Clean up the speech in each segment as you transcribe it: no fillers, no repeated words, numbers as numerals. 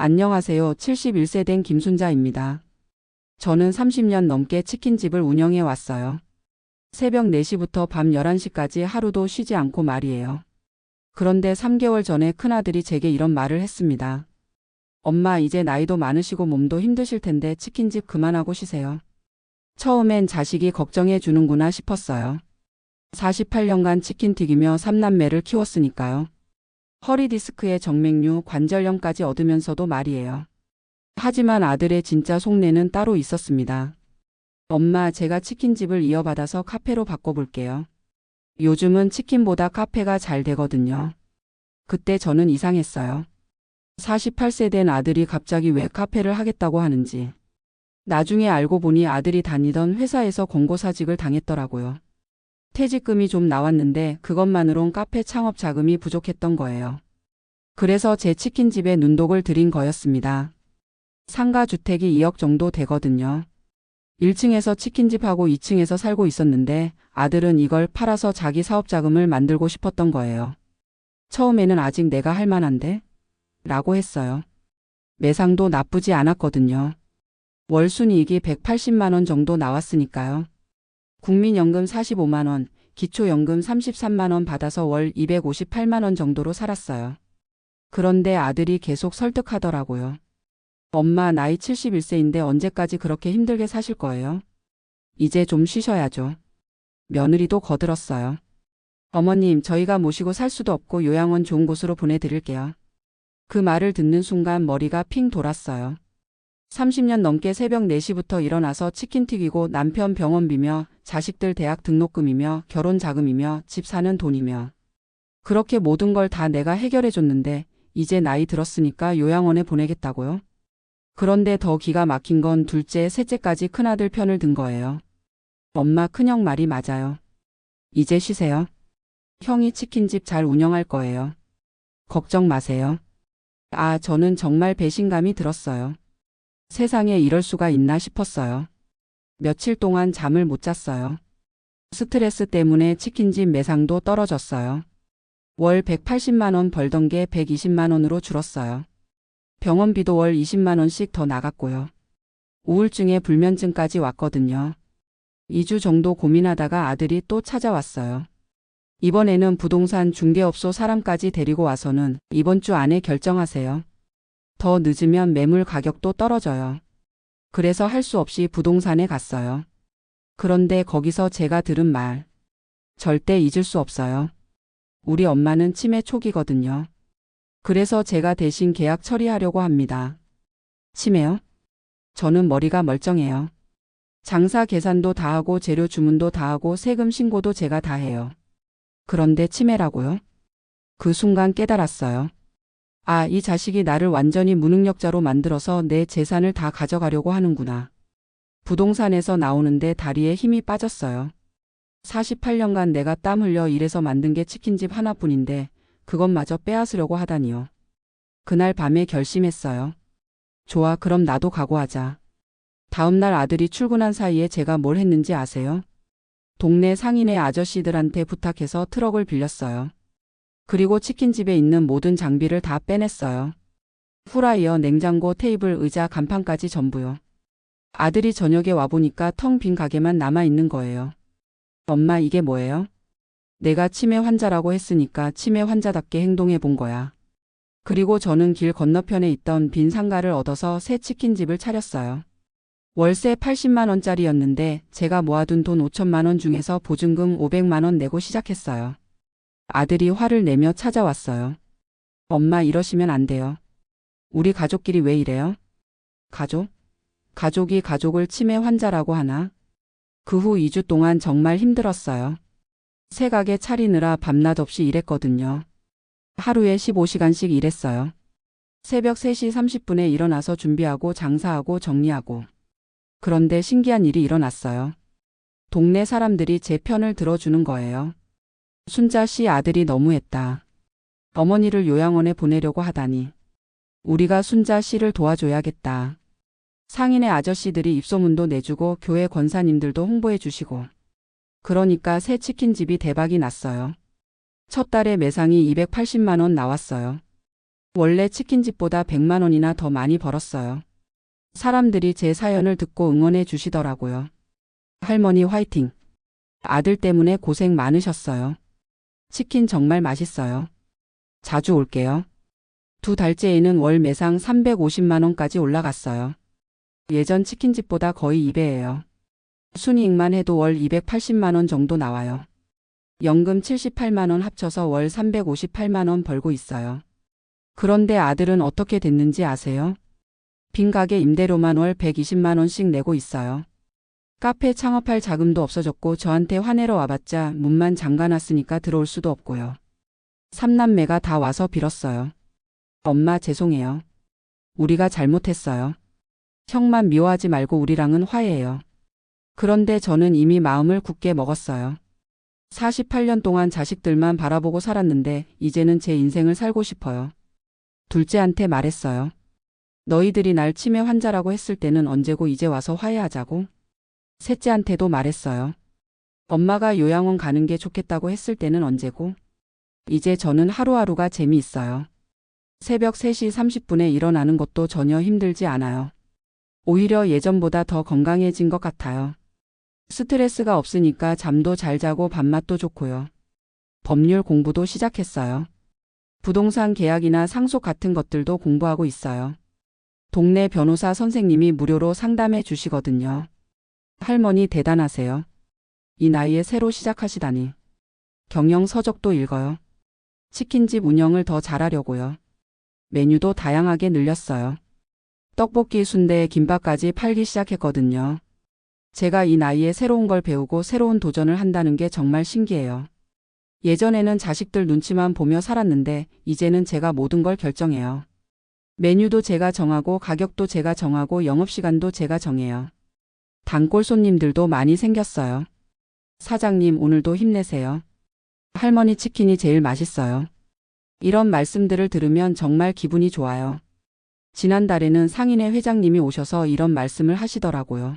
안녕하세요. 71세 된 김순자입니다. 저는 30년 넘게 치킨집을 운영해 왔어요. 새벽 4시부터 밤 11시까지 하루도 쉬지 않고 말이에요. 그런데 3개월 전에 큰아들이 제게 이런 말을 했습니다. 엄마, 이제 나이도 많으시고 몸도 힘드실 텐데 치킨집 그만하고 쉬세요. 처음엔 자식이 걱정해 주는구나 싶었어요. 48년간 치킨 튀기며 3남매를 키웠으니까요. 허리 디스크에 정맥류, 관절염까지 얻으면서도 말이에요. 하지만 아들의 진짜 속내는 따로 있었습니다. 엄마, 제가 치킨집을 이어받아서 카페로 바꿔볼게요. 요즘은 치킨보다 카페가 잘 되거든요. 그때 저는 이상했어요. 48세 된 아들이 갑자기 왜 카페를 하겠다고 하는지. 나중에 알고 보니 아들이 다니던 회사에서 권고사직을 당했더라고요. 퇴직금이 좀 나왔는데 그것만으론 카페 창업 자금이 부족했던 거예요. 그래서 제 치킨집에 눈독을 들인 거였습니다. 상가 주택이 2억 정도 되거든요. 1층에서 치킨집하고 2층에서 살고 있었는데 아들은 이걸 팔아서 자기 사업 자금을 만들고 싶었던 거예요. 처음에는 아직 내가 할 만한데? 라고 했어요. 매상도 나쁘지 않았거든요. 월 순이익이 180만 원 정도 나왔으니까요. 국민연금 45만 원, 기초연금 33만 원 받아서 월 258만 원 정도로 살았어요. 그런데 아들이 계속 설득하더라고요. 엄마, 나이 71세인데 언제까지 그렇게 힘들게 사실 거예요? 이제 좀 쉬셔야죠. 며느리도 거들었어요. 어머님, 저희가 모시고 살 수도 없고 요양원 좋은 곳으로 보내드릴게요. 그 말을 듣는 순간 머리가 핑 돌았어요. 30년 넘게 새벽 4시부터 일어나서 치킨 튀기고 남편 병원비며 자식들 대학 등록금이며 결혼 자금이며 집 사는 돈이며 그렇게 모든 걸 다 내가 해결해 줬는데 이제 나이 들었으니까 요양원에 보내겠다고요? 그런데 더 기가 막힌 건 둘째, 셋째까지 큰아들 편을 든 거예요. 엄마, 큰형 말이 맞아요. 이제 쉬세요. 형이 치킨집 잘 운영할 거예요. 걱정 마세요. 아, 저는 정말 배신감이 들었어요. 세상에 이럴 수가 있나 싶었어요. 며칠 동안 잠을 못 잤어요. 스트레스 때문에 치킨집 매상도 떨어졌어요. 월 180만 원 벌던 게 120만 원으로 줄었어요. 병원비도 월 20만 원씩 더 나갔고요. 우울증에 불면증까지 왔거든요. 2주 정도 고민하다가 아들이 또 찾아왔어요. 이번에는 부동산 중개업소 사람까지 데리고 와서는 이번 주 안에 결정하세요. 더 늦으면 매물 가격도 떨어져요. 그래서 할 수 없이 부동산에 갔어요. 그런데 거기서 제가 들은 말. 절대 잊을 수 없어요. 우리 엄마는 치매 초기거든요. 그래서 제가 대신 계약 처리하려고 합니다. 치매요? 저는 머리가 멀쩡해요. 장사 계산도 다 하고 재료 주문도 다 하고 세금 신고도 제가 다 해요. 그런데 치매라고요? 그 순간 깨달았어요. 아, 이 자식이 나를 완전히 무능력자로 만들어서 내 재산을 다 가져가려고 하는구나. 부동산에서 나오는데 다리에 힘이 빠졌어요. 48년간 내가 땀 흘려 일해서 만든 게 치킨집 하나뿐인데 그것마저 빼앗으려고 하다니요. 그날 밤에 결심했어요. 좋아, 그럼 나도 각오하자. 다음날 아들이 출근한 사이에 제가 뭘 했는지 아세요? 동네 상인의 아저씨들한테 부탁해서 트럭을 빌렸어요. 그리고 치킨집에 있는 모든 장비를 다 빼냈어요. 후라이어, 냉장고, 테이블, 의자, 간판까지 전부요. 아들이 저녁에 와보니까 텅 빈 가게만 남아있는 거예요. 엄마, 이게 뭐예요? 내가 치매 환자라고 했으니까 치매 환자답게 행동해 본 거야. 그리고 저는 길 건너편에 있던 빈 상가를 얻어서 새 치킨집을 차렸어요. 월세 80만 원짜리였는데 제가 모아둔 돈 5천만 원 중에서 보증금 500만 원 내고 시작했어요. 아들이 화를 내며 찾아왔어요. 엄마, 이러시면 안 돼요. 우리 가족끼리 왜 이래요? 가족? 가족이 가족을 치매 환자라고 하나? 그 후 2주 동안 정말 힘들었어요. 새 가게 차리느라 밤낮 없이 일했거든요. 하루에 15시간씩 일했어요. 새벽 3시 30분에 일어나서 준비하고 장사하고 정리하고. 그런데 신기한 일이 일어났어요. 동네 사람들이 제 편을 들어주는 거예요. 순자 씨 아들이 너무했다. 어머니를 요양원에 보내려고 하다니. 우리가 순자 씨를 도와줘야겠다. 상인의 아저씨들이 입소문도 내주고 교회 권사님들도 홍보해 주시고. 그러니까 새 치킨집이 대박이 났어요. 첫 달에 매상이 280만 원 나왔어요. 원래 치킨집보다 100만 원이나 더 많이 벌었어요. 사람들이 제 사연을 듣고 응원해 주시더라고요. 할머니 화이팅! 아들 때문에 고생 많으셨어요. 치킨 정말 맛있어요. 자주 올게요. 2달째에는 월 매상 350만 원까지 올라갔어요. 예전 치킨집보다 거의 2배예요. 순이익만 해도 월 280만 원 정도 나와요. 연금 78만 원 합쳐서 월 358만 원 벌고 있어요. 그런데 아들은 어떻게 됐는지 아세요? 빈 가게 임대료만 월 120만 원씩 내고 있어요. 카페 창업할 자금도 없어졌고 저한테 화내러 와봤자 문만 잠가놨으니까 들어올 수도 없고요. 3남매가 다 와서 빌었어요. 엄마 죄송해요. 우리가 잘못했어요. 형만 미워하지 말고 우리랑은 화해해요. 그런데 저는 이미 마음을 굳게 먹었어요. 48년 동안 자식들만 바라보고 살았는데 이제는 제 인생을 살고 싶어요. 둘째한테 말했어요. 너희들이 날 치매 환자라고 했을 때는 언제고 이제 와서 화해하자고. 셋째한테도 말했어요. 엄마가 요양원 가는 게 좋겠다고 했을 때는 언제고. 이제 저는 하루하루가 재미있어요. 새벽 3시 30분에 일어나는 것도 전혀 힘들지 않아요. 오히려 예전보다 더 건강해진 것 같아요. 스트레스가 없으니까 잠도 잘 자고 밥맛도 좋고요. 법률 공부도 시작했어요. 부동산 계약이나 상속 같은 것들도 공부하고 있어요. 동네 변호사 선생님이 무료로 상담해 주시거든요. 할머니 대단하세요. 이 나이에 새로 시작하시다니. 경영 서적도 읽어요. 치킨집 운영을 더 잘하려고요. 메뉴도 다양하게 늘렸어요. 떡볶이, 순대, 김밥까지 팔기 시작했거든요. 제가 이 나이에 새로운 걸 배우고 새로운 도전을 한다는 게 정말 신기해요. 예전에는 자식들 눈치만 보며 살았는데 이제는 제가 모든 걸 결정해요. 메뉴도 제가 정하고 가격도 제가 정하고 영업시간도 제가 정해요. 단골 손님들도 많이 생겼어요. 사장님 오늘도 힘내세요. 할머니 치킨이 제일 맛있어요. 이런 말씀들을 들으면 정말 기분이 좋아요. 지난달에는 상인회 회장님이 오셔서 이런 말씀을 하시더라고요.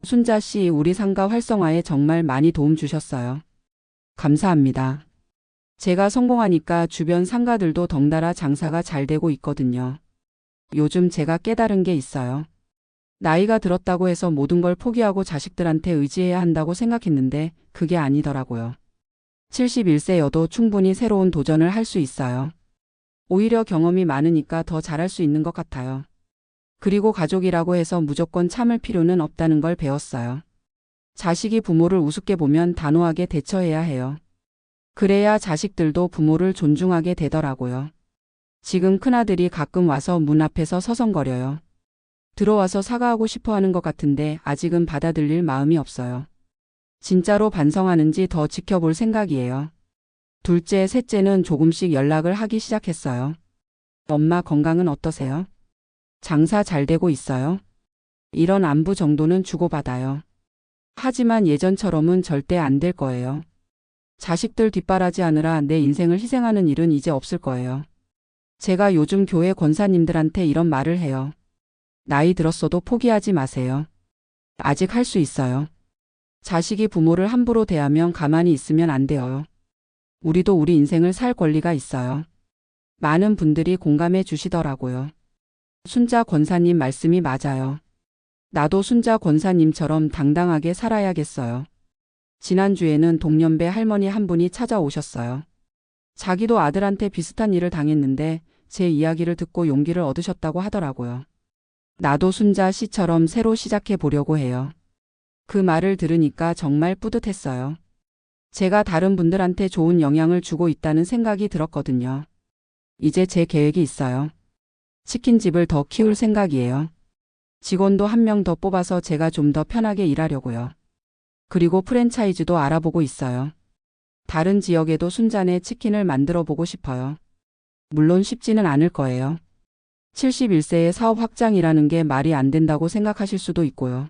순자 씨, 우리 상가 활성화에 정말 많이 도움 주셨어요. 감사합니다. 제가 성공하니까 주변 상가들도 덩달아 장사가 잘 되고 있거든요. 요즘 제가 깨달은 게 있어요. 나이가 들었다고 해서 모든 걸 포기하고 자식들한테 의지해야 한다고 생각했는데 그게 아니더라고요. 71세여도 충분히 새로운 도전을 할 수 있어요. 오히려 경험이 많으니까 더 잘할 수 있는 것 같아요. 그리고 가족이라고 해서 무조건 참을 필요는 없다는 걸 배웠어요. 자식이 부모를 우습게 보면 단호하게 대처해야 해요. 그래야 자식들도 부모를 존중하게 되더라고요. 지금 큰아들이 가끔 와서 문 앞에서 서성거려요. 들어와서 사과하고 싶어 하는 것 같은데 아직은 받아들일 마음이 없어요. 진짜로 반성하는지 더 지켜볼 생각이에요. 둘째, 셋째는 조금씩 연락을 하기 시작했어요. 엄마 건강은 어떠세요? 장사 잘 되고 있어요? 이런 안부 정도는 주고받아요. 하지만 예전처럼은 절대 안 될 거예요. 자식들 뒷바라지하느라 내 인생을 희생하는 일은 이제 없을 거예요. 제가 요즘 교회 권사님들한테 이런 말을 해요. 나이 들었어도 포기하지 마세요. 아직 할 수 있어요. 자식이 부모를 함부로 대하면 가만히 있으면 안 돼요. 우리도 우리 인생을 살 권리가 있어요. 많은 분들이 공감해 주시더라고요. 순자 권사님 말씀이 맞아요. 나도 순자 권사님처럼 당당하게 살아야겠어요. 지난주에는 동년배 할머니 한 분이 찾아오셨어요. 자기도 아들한테 비슷한 일을 당했는데 제 이야기를 듣고 용기를 얻으셨다고 하더라고요. 나도 순자 씨처럼 새로 시작해 보려고 해요. 그 말을 들으니까 정말 뿌듯했어요. 제가 다른 분들한테 좋은 영향을 주고 있다는 생각이 들었거든요. 이제 제 계획이 있어요. 치킨집을 더 키울 생각이에요. 직원도 한 명 더 뽑아서 제가 좀 더 편하게 일하려고요. 그리고 프랜차이즈도 알아보고 있어요. 다른 지역에도 순자네 치킨을 만들어 보고 싶어요. 물론 쉽지는 않을 거예요. 71세의 사업 확장이라는 게 말이 안 된다고 생각하실 수도 있고요.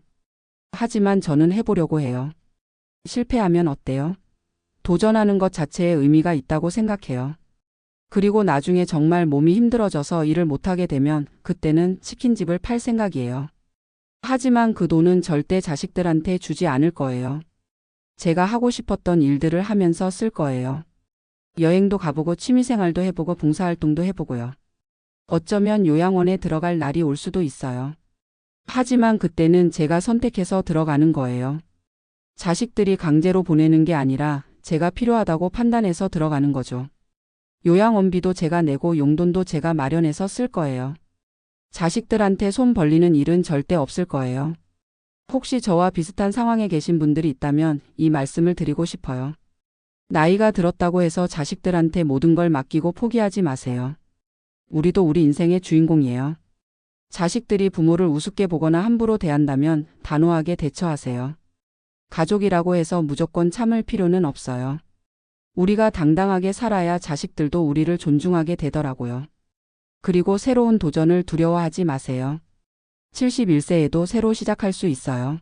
하지만 저는 해보려고 해요. 실패하면 어때요? 도전하는 것 자체에 의미가 있다고 생각해요. 그리고 나중에 정말 몸이 힘들어져서 일을 못하게 되면 그때는 치킨집을 팔 생각이에요. 하지만 그 돈은 절대 자식들한테 주지 않을 거예요. 제가 하고 싶었던 일들을 하면서 쓸 거예요. 여행도 가보고 취미생활도 해보고 봉사활동도 해보고요. 어쩌면 요양원에 들어갈 날이 올 수도 있어요. 하지만 그때는 제가 선택해서 들어가는 거예요. 자식들이 강제로 보내는 게 아니라 제가 필요하다고 판단해서 들어가는 거죠. 요양원비도 제가 내고 용돈도 제가 마련해서 쓸 거예요. 자식들한테 손 벌리는 일은 절대 없을 거예요. 혹시 저와 비슷한 상황에 계신 분들이 있다면 이 말씀을 드리고 싶어요. 나이가 들었다고 해서 자식들한테 모든 걸 맡기고 포기하지 마세요. 우리도 우리 인생의 주인공이에요. 자식들이 부모를 우습게 보거나 함부로 대한다면 단호하게 대처하세요. 가족이라고 해서 무조건 참을 필요는 없어요. 우리가 당당하게 살아야 자식들도 우리를 존중하게 되더라고요. 그리고 새로운 도전을 두려워하지 마세요. 71세에도 새로 시작할 수 있어요.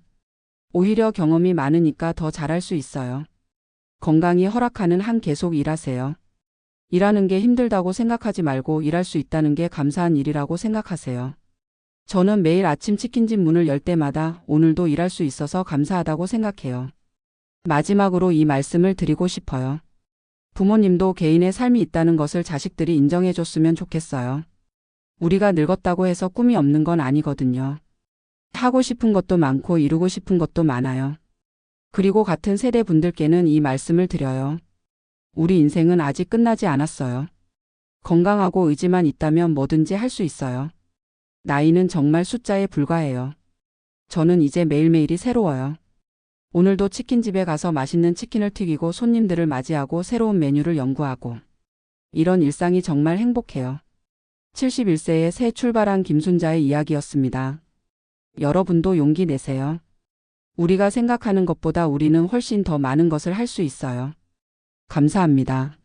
오히려 경험이 많으니까 더 잘할 수 있어요. 건강이 허락하는 한 계속 일하세요. 일하는 게 힘들다고 생각하지 말고 일할 수 있다는 게 감사한 일이라고 생각하세요. 저는 매일 아침 치킨집 문을 열 때마다 오늘도 일할 수 있어서 감사하다고 생각해요. 마지막으로 이 말씀을 드리고 싶어요. 부모님도 개인의 삶이 있다는 것을 자식들이 인정해 줬으면 좋겠어요. 우리가 늙었다고 해서 꿈이 없는 건 아니거든요. 하고 싶은 것도 많고 이루고 싶은 것도 많아요. 그리고 같은 세대 분들께는 이 말씀을 드려요. 우리 인생은 아직 끝나지 않았어요. 건강하고 의지만 있다면 뭐든지 할 수 있어요. 나이는 정말 숫자에 불과해요. 저는 이제 매일매일이 새로워요. 오늘도 치킨집에 가서 맛있는 치킨을 튀기고 손님들을 맞이하고 새로운 메뉴를 연구하고 이런 일상이 정말 행복해요. 71세에 새 출발한 김순자의 이야기였습니다. 여러분도 용기 내세요. 우리가 생각하는 것보다 우리는 훨씬 더 많은 것을 할 수 있어요. 감사합니다.